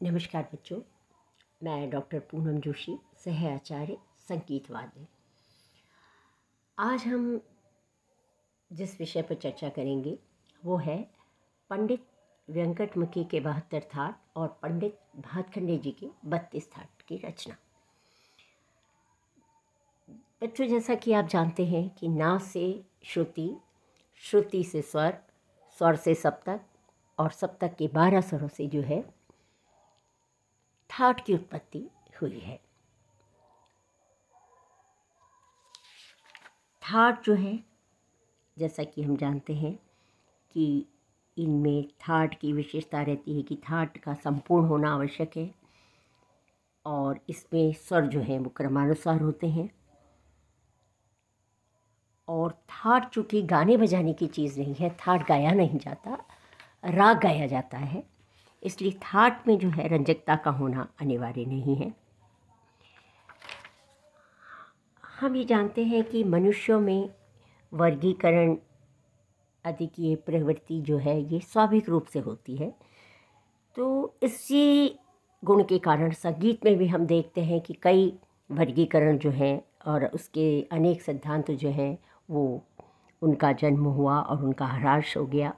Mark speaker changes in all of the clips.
Speaker 1: नमस्कार बच्चों, मैं डॉक्टर पूनम जोशी, सह आचार्य संगीत वाद्य। आज हम जिस विषय पर चर्चा करेंगे वो है पंडित वेंकटमुखी के 72 थाट और पंडित भातखंडे जी के 32 थाट की रचना। बच्चों, जैसा कि आप जानते हैं कि नाद से श्रुति, श्रुति से स्वर, स्वर से सप्तक और सप्तक के 12 स्वरों से जो है थाट की उत्पत्ति हुई है। थाट जो है, जैसा कि हम जानते हैं कि इनमें थाट की विशेषता रहती है कि थाट का संपूर्ण होना आवश्यक है और इसमें स्वर जो हैं वो क्रमानुसार होते हैं। और थाट चूँकि गाने बजाने की चीज़ नहीं है, थाट गाया नहीं जाता, राग गाया जाता है, इसलिए थाट में जो है रंजकता का होना अनिवार्य नहीं है। हम ये जानते हैं कि मनुष्यों में वर्गीकरण अधिक ये प्रवृत्ति जो है ये स्वाभाविक रूप से होती है। तो इसी गुण के कारण संगीत में भी हम देखते हैं कि कई वर्गीकरण जो हैं और उसके अनेक सिद्धांत जो हैं वो उनका जन्म हुआ और उनका ह्रास हो गया।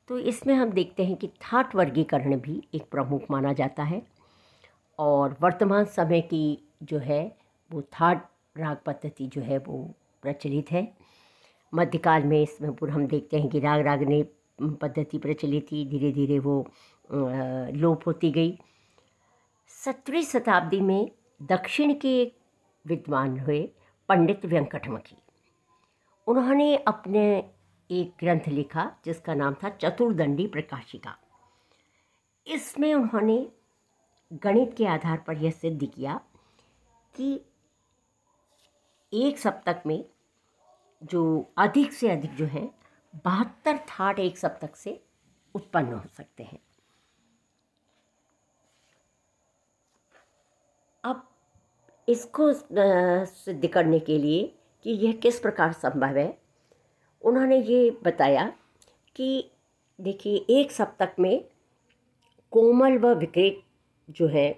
Speaker 1: तो इसमें हम देखते हैं कि थाट वर्गीकरण भी एक प्रमुख माना जाता है और वर्तमान समय की जो है वो थाट राग पद्धति जो है वो प्रचलित है। मध्यकाल में इसमें पूर्व हम देखते हैं कि राग रागनी पद्धति प्रचलित थी, धीरे धीरे वो लोप होती गई। 17वीं शताब्दी में दक्षिण के विद्वान हुए पंडित वेंकटमुखी, उन्होंने अपने एक ग्रंथ लिखा जिसका नाम था चतुर्दंडी प्रकाशिका। इसमें उन्होंने गणित के आधार पर यह सिद्ध किया कि एक सप्तक में जो अधिक से अधिक जो है 72 थाट एक सप्तक से उत्पन्न हो सकते हैं। अब इसको सिद्ध करने के लिए कि यह किस प्रकार संभव है, उन्होंने ये बताया कि देखिए, एक सप्तक में कोमल व विकृत जो है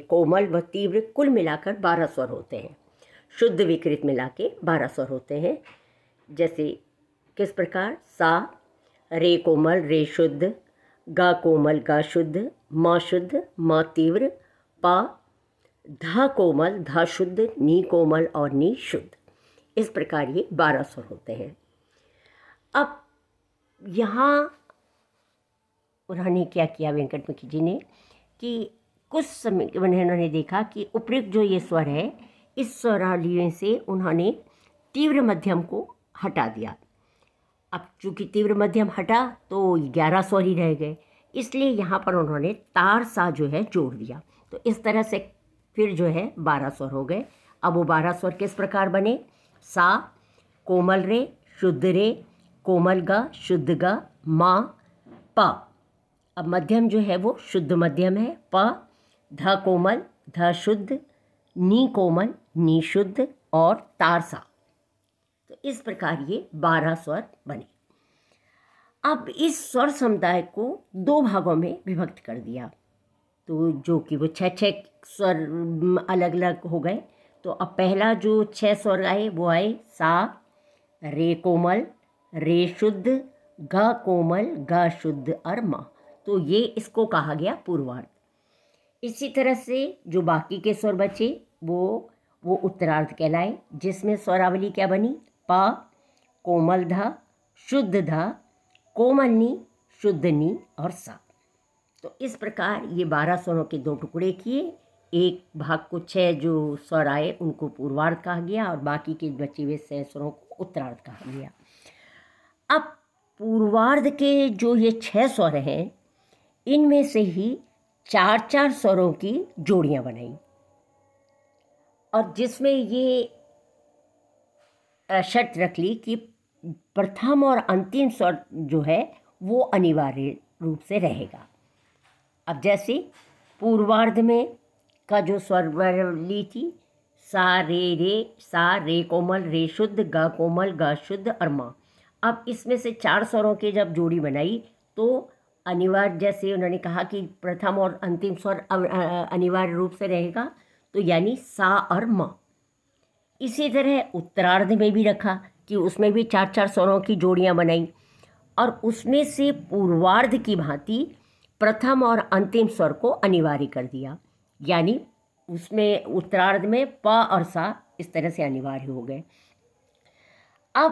Speaker 1: कोमल व तीव्र कुल मिलाकर 12 स्वर होते हैं। शुद्ध विकृत मिला के 12 स्वर होते हैं। जैसे किस प्रकार, सा रे कोमल रे शुद्ध, गा कोमल गा शुद्ध, मा शुद्ध मा तीव्र, पा धा कोमल धा शुद्ध, नी कोमल और नी शुद्ध। इस प्रकार ये 12 स्वर होते हैं। अब यहाँ उन्होंने क्या किया वेंकटमुखी जी ने कि कुछ समय उन्होंने देखा कि उपयुक्त जो ये स्वर है, इस स्वरावलियों से उन्होंने तीव्र मध्यम को हटा दिया। अब चूँकि तीव्र मध्यम हटा तो 11 स्वर ही रह गए, इसलिए यहाँ पर उन्होंने तार सा जो है जोड़ दिया। तो इस तरह से फिर जो है 12 स्वर हो गए। अब वो 12 स्वर किस प्रकार बने, सा कोमल रे शुद्ध रे कोमल गा शुद्ध गा मा पा। अब मध्यम जो है वो शुद्ध मध्यम है, प ध कोमल ध शुद्ध, नी कोमल नी शुद्ध और तारसा। तो इस प्रकार ये 12 स्वर बने। अब इस स्वर समुदाय को 2 भागों में विभक्त कर दिया, तो जो कि वो 6 स्वर अलग अलग हो गए। तो अब पहला जो 6 स्वर आए वो आए सा रे कोमल रे शुद्ध, गा कोमल गा शुद्ध और मा। तो ये इसको कहा गया पूर्वार्ध। इसी तरह से जो बाकी के स्वर बचे वो उत्तरार्ध कहलाए, जिसमें स्वरावली क्या बनी, पा कोमल धा शुद्ध धा कोमल नी शुद्ध नी और सा। तो इस प्रकार ये 12 स्वरों के 2 टुकड़े किए। एक भाग को 6 जो स्वर आए उनको पूर्वार्ध कहा गया और बाकी के बचे हुए 6 स्वरों को उत्तरार्ध कहा गया। अब पूर्वार्ध के जो ये 6 स्वर हैं, इनमें से ही 4 स्वरों की जोड़ियां बनाई और जिसमें ये शर्त रख ली कि प्रथम और अंतिम स्वर जो है वो अनिवार्य रूप से रहेगा। अब जैसे पूर्वार्ध में का जो स्वरवली थी, सा रे कोमल रे शुद्ध, गा कोमल गा शुद्ध और माँ। अब इसमें से 4 स्वरों के जब जोड़ी बनाई तो अनिवार्य, जैसे उन्होंने कहा कि प्रथम और अंतिम स्वर अनिवार्य रूप से रहेगा, तो यानी सा और म। इसी तरह उत्तरार्ध में भी रखा कि उसमें भी 4-4 स्वरों की जोड़ियां बनाई, और उसमें से पूर्वार्ध की भांति प्रथम और अंतिम स्वर को अनिवार्य कर दिया, यानी उसमें उत्तरार्ध में प और सा इस तरह से अनिवार्य हो गए। अब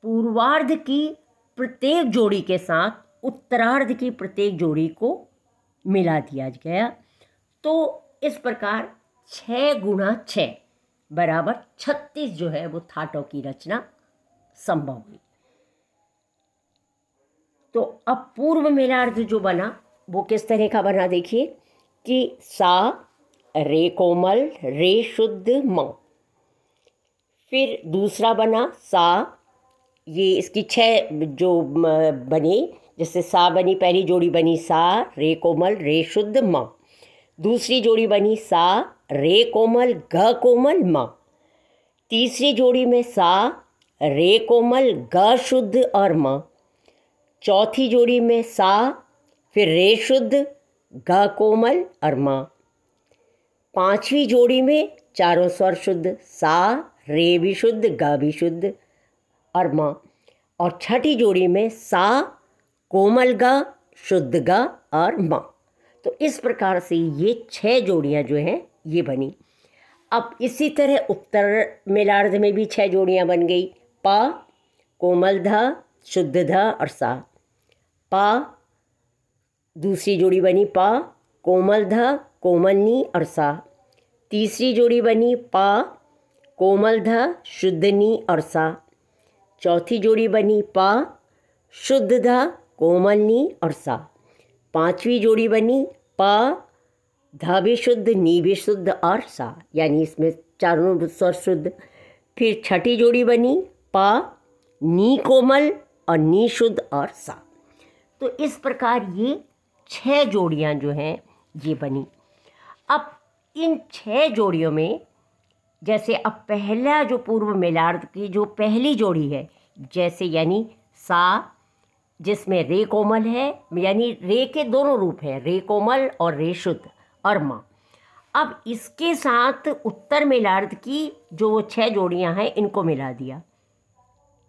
Speaker 1: पूर्वार्ध की प्रत्येक जोड़ी के साथ उत्तरार्ध की प्रत्येक जोड़ी को मिला दिया गया, तो इस प्रकार 6 गुणा 6 बराबर 36 जो है वो थाटों की रचना संभव हुई। तो अब पूर्व मेलार्ध जो बना वो किस तरह का बना, देखिए कि सा रे कोमल रे शुद्ध म। फिर दूसरा बना सा, ये इसकी 6 जो बनी, जैसे सा बनी, पहली जोड़ी बनी सा रे कोमल रे शुद्ध म। दूसरी जोड़ी बनी सा रे कोमल ग कोमल म। तीसरी जोड़ी में सा रे कोमल ग शुद्ध और म। चौथी जोड़ी में सा फिर रे शुद्ध ग कोमल और म। पांचवी जोड़ी में चारों स्वर शुद्ध, सा रे भी शुद्ध ग भी शुद्ध और म। और छठी जोड़ी में सा कोमल ग शुद्ध ग और म। तो इस प्रकार से ये 6 जोड़ियां जो हैं ये बनी। अब इसी तरह उत्तर मेलार्ध में भी 6 जोड़ियां बन गई, प कोमल ध शुद्ध ध और सा। प दूसरी जोड़ी बनी प कोमल ध कोमल नी और सा। तीसरी जोड़ी बनी प कोमल ध शुद्ध नी और सा। चौथी जोड़ी बनी प शुद्ध ध कोमल नी और सा। पांचवी जोड़ी बनी प ध भी शुद्ध नी भी शुद्ध और सा, यानी इसमें चारों स्वर शुद्ध। फिर छठी जोड़ी बनी प नी कोमल और नी शुद्ध और सा। तो इस प्रकार ये 6 जोड़ियां जो हैं ये बनी। अब इन 6 जोड़ियों में जैसे अब पहला जो पूर्व मेलार्ध की जो पहली जोड़ी है, जैसे यानी सा जिसमें रे कोमल है, यानी रे के दोनों रूप हैं, रे कोमल और रे शुद्ध और माँ। अब इसके साथ उत्तर मेलार्ध की जो 6 जोड़ियां हैं इनको मिला दिया,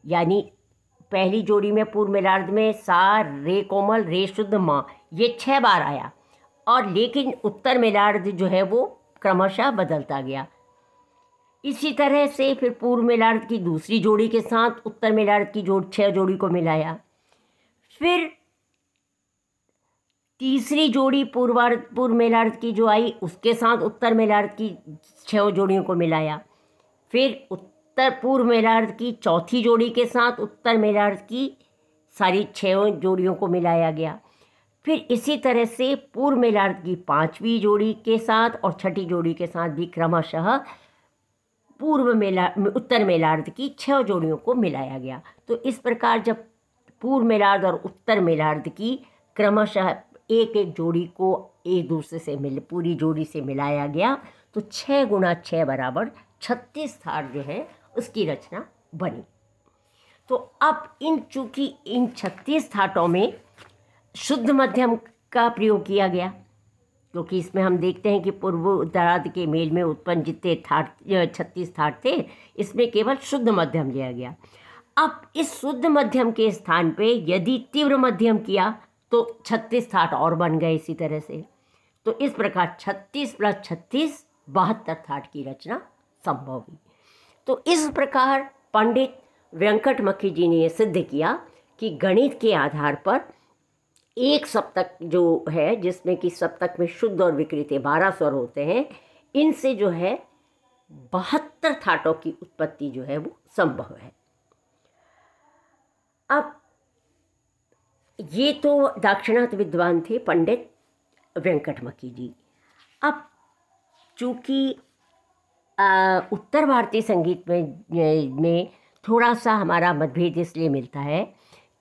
Speaker 1: यानी पहली जोड़ी में पूर्व मेलार्ध में सा रे कोमल रे शुद्ध माँ ये 6 बार आया, और लेकिन उत्तर मेलार्ध जो है वो क्रमशः बदलता गया। इसी तरह से फिर पूर्व मेलार्ध की दूसरी जोड़ी के साथ उत्तर मेलार्ध की 6 जोड़ी को मिलाया। फिर तीसरी जोड़ी पूर्व मेलार्ध की जो आई उसके साथ उत्तर मेलार्ध की 6 जोड़ियों को मिलाया। फिर उत्तर पूर्व मेलार्ध की चौथी जोड़ी के साथ उत्तर मेलार्ध की सारी 6 जोड़ियों को मिलाया गया। फिर इसी तरह से पूर्व मेलार्ध की 5वीं जोड़ी के साथ और छठी जोड़ी के साथ भी क्रमशः उत्तर मेलार्ध की 6 जोड़ियों को मिलाया गया। तो इस प्रकार जब पूर्व मेलार्ध और उत्तर मेलार्ध की क्रमशः एक एक जोड़ी को एक दूसरे से पूरी जोड़ी से मिलाया गया, तो 6 गुणा 6 बराबर 36 थाट जो है उसकी रचना बनी। तो अब चूंकि इन 36 थाटों में शुद्ध मध्यम का प्रयोग किया गया, क्योंकि इसमें हम देखते हैं कि पूर्व उत्तरार्ध के मेल में उत्पन्न जितने थाट 36 थाट थे, इसमें केवल शुद्ध मध्यम लिया गया। अब इस शुद्ध मध्यम के स्थान पे यदि तीव्र मध्यम किया तो 36 थाट और बन गए इसी तरह से। तो इस प्रकार 36 + 36 72 थाट की रचना संभव हुई। तो इस प्रकार पंडित वेंकटमखी जी ने यह सिद्ध किया कि गणित के आधार पर एक सप्तक जो है, जिसमें कि सप्तक में शुद्ध और विकृत 12 स्वर होते हैं, इनसे जो है 72 थाटों की उत्पत्ति जो है वो संभव है। अब ये तो दाक्षिणात्य विद्वान थे पंडित वेंकटमखी जी। अब चूँकि उत्तर भारतीय संगीत में थोड़ा सा हमारा मतभेद इसलिए मिलता है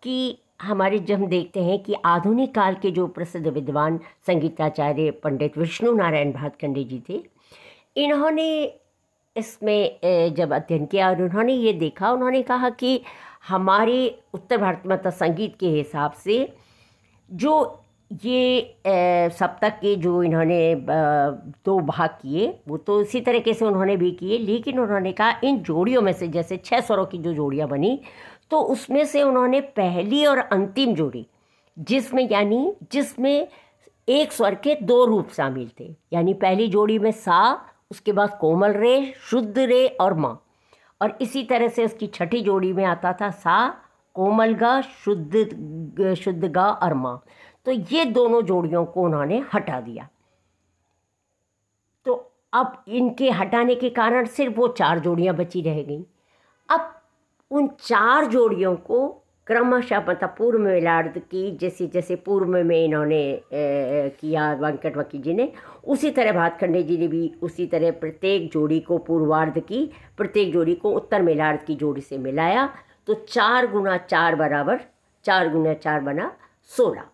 Speaker 1: कि हमारे जब हम देखते हैं कि आधुनिक काल के जो प्रसिद्ध विद्वान संगीताचार्य पंडित विष्णु नारायण भातखंडे जी थे, इन्होंने इसमें जब अध्ययन किया और उन्होंने ये देखा, उन्होंने कहा कि हमारे उत्तर भारत में संगीत के हिसाब से जो ये सप्तक के जो इन्होंने दो भाग किए वो तो इसी तरीके से उन्होंने भी किए, लेकिन उन्होंने कहा इन जोड़ियों में से जैसे 6 स्वरों की जो जोड़ियाँ बनी तो उसमें से उन्होंने पहली और अंतिम जोड़ी जिसमें एक स्वर के 2 रूप शामिल थे, यानी पहली जोड़ी में सा, उसके बाद कोमल रे, शुद्ध रे और माँ, और इसी तरह से उसकी छठी जोड़ी में आता था सा, कोमल गा, शुद्ध गा और माँ। तो ये दोनों जोड़ियों को उन्होंने हटा दिया। तो अब इनके हटाने के कारण सिर्फ वो 4 जोड़ियाँ बची रह गईं। अब उन 4 जोड़ियों को क्रमशः मतलब पूर्व में मेलार्ध की जैसे जैसे पूर्व में इन्होंने किया वेंकटमक्खी जी ने, उसी तरह भातखंडे जी ने भी उसी तरह प्रत्येक जोड़ी को पूर्वार्ध की, प्रत्येक जोड़ी को उत्तर मेलार्ध की जोड़ी से मिलाया। तो 4 गुना 4 बराबर 4 गुना 4 बना 16।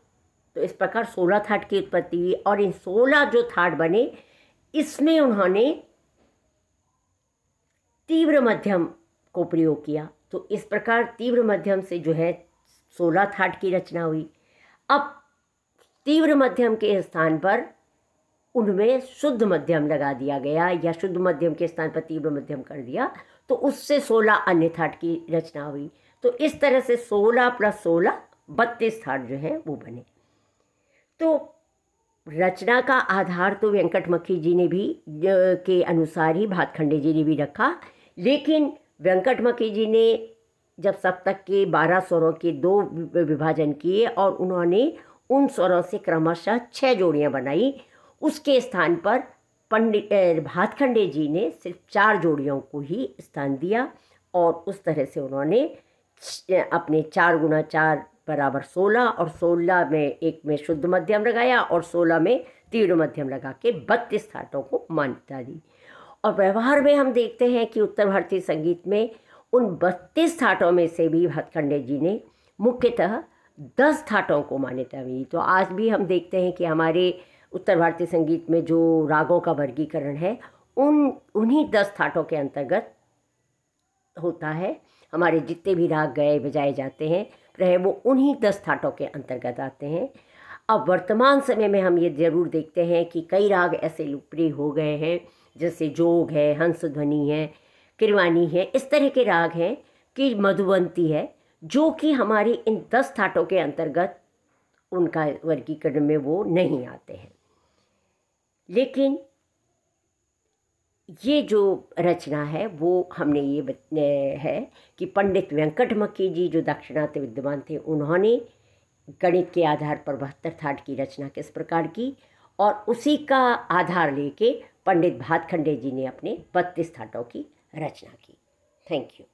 Speaker 1: तो इस प्रकार 16 थाट की उत्पत्ति हुई। और इन 16 जो थाट बने इसमें उन्होंने तीव्र मध्यम को प्रयोग किया। तो इस प्रकार तीव्र मध्यम से जो है 16 थाट की रचना हुई। अब तीव्र मध्यम के स्थान पर उनमें शुद्ध मध्यम लगा दिया गया, या शुद्ध मध्यम के स्थान पर तीव्र मध्यम कर दिया, तो उससे 16 अन्य थाट की रचना हुई। तो इस तरह से 16 + 16 32 थाट जो है वो बने। तो रचना का आधार तो वेंकटमक्खी जी ने भी के अनुसार ही भातखंडे जी ने भी रखा, लेकिन वेंकटमक्खी जी ने जब सप्तक के 12 स्वरों के 2 विभाजन किए और उन्होंने उन स्वरों से क्रमशः 6 जोड़ियाँ बनाई, उसके स्थान पर पंडित भातखंडे जी ने सिर्फ 4 जोड़ियों को ही स्थान दिया। और उस तरह से उन्होंने अपने 4 गुना 4 बराबर 16 और 16 में एक में शुद्ध मध्यम लगाया और 16 में तीव्र मध्यम लगा के 32 थाटों को मान्यता दी। और व्यवहार में हम देखते हैं कि उत्तर भारतीय संगीत में उन 32 थाटों में से भी भातखंडे जी ने मुख्यतः 10 थाटों को मान्यता दी। तो आज भी हम देखते हैं कि हमारे उत्तर भारतीय संगीत में जो रागों का वर्गीकरण है उन्हीं 10 थाटों के अंतर्गत होता है। हमारे जितने भी राग गाए बजाए जाते हैं रहे वो उन्हीं 10 थाटों के अंतर्गत आते हैं। अब वर्तमान समय में हम ये ज़रूर देखते हैं कि कई राग ऐसे लोकप्रिय हो गए हैं, जैसे जोग है, हंसध्वनि है, किरवानी है, इस तरह के राग हैं कि मधुवंती है, जो कि हमारी इन 10 थाटों के अंतर्गत उनका वर्गीकरण में वो नहीं आते हैं। लेकिन ये जो रचना है वो हमने ये है कि पंडित वेंकटमक्खी जी जो दाक्षिणात्य विद्वान थे, उन्होंने गणित के आधार पर 72 थाट की रचना किस प्रकार की, और उसी का आधार लेके पंडित भातखंडे जी ने अपने 32 थाटों की रचना की। Thank you.